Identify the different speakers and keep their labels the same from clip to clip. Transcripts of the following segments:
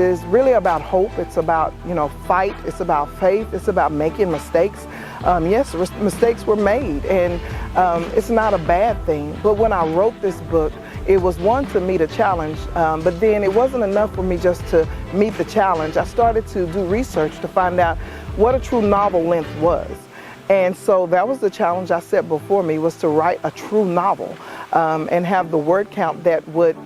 Speaker 1: is really about hope. It's about, fight. It's about faith. It's about making mistakes. Yes, mistakes were made, and it's not a bad thing. But when I wrote this book, it was one, to meet a challenge, but then it wasn't enough for me just to meet the challenge. I started to do research to find out what a true novel length was. And so that was the challenge I set before me, was to write a true novel and have the word count that would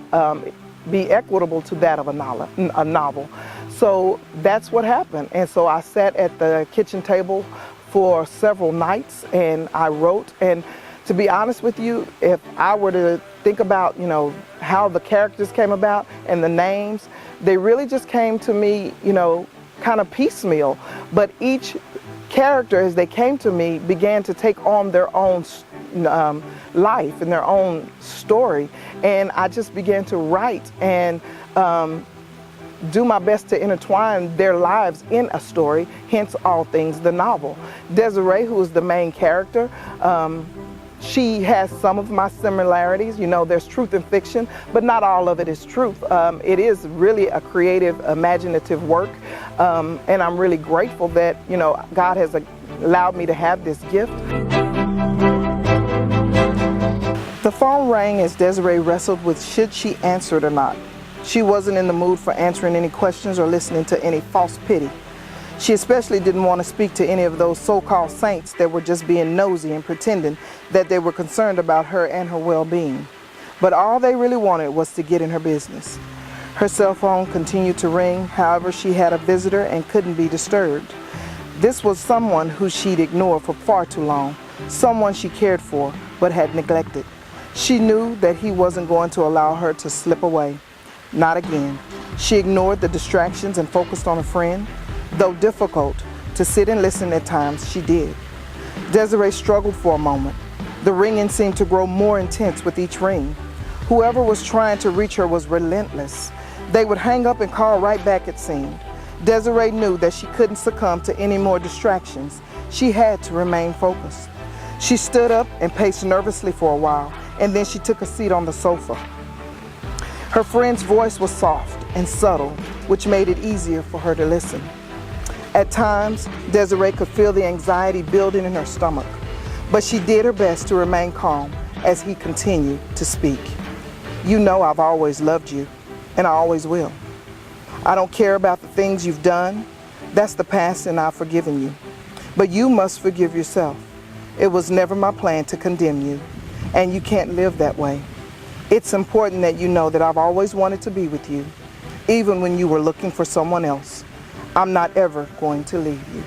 Speaker 1: be equitable to that of a novel. So that's what happened. And so I sat at the kitchen table for several nights and I wrote. And to be honest with you, if I were to think about, how the characters came about and the names, they really just came to me, kind of piecemeal. But each character, as they came to me, began to take on their own life and their own story. And I just began to write and do my best to intertwine their lives in a story, hence all things the novel. Desiree, who is the main character, she has some of my similarities. There's truth in fiction, but not all of it is truth. It is really a creative, imaginative work, and I'm really grateful that, God has allowed me to have this gift. The phone rang as Desiree wrestled with should she answer it or not. She wasn't in the mood for answering any questions or listening to any false pity. She especially didn't want to speak to any of those so-called saints that were just being nosy and pretending that they were concerned about her and her well-being. But all they really wanted was to get in her business. Her cell phone continued to ring. However, she had a visitor and couldn't be disturbed. This was someone who she'd ignored for far too long, someone she cared for but had neglected. She knew that he wasn't going to allow her to slip away. Not again. She ignored the distractions and focused on a friend. Though difficult to sit and listen at times, she did. Desiree struggled for a moment. The ringing seemed to grow more intense with each ring. Whoever was trying to reach her was relentless. They would hang up and call right back, it seemed. Desiree knew that she couldn't succumb to any more distractions. She had to remain focused. She stood up and paced nervously for a while, and then she took a seat on the sofa. Her friend's voice was soft and subtle, which made it easier for her to listen. At times, Desiree could feel the anxiety building in her stomach, but she did her best to remain calm as he continued to speak. You know I've always loved you, and I always will. I don't care about the things you've done. That's the past, and I've forgiven you. But you must forgive yourself. It was never my plan to condemn you, and you can't live that way. It's important that you know that I've always wanted to be with you, even when you were looking for someone else. I'm not ever going to leave you.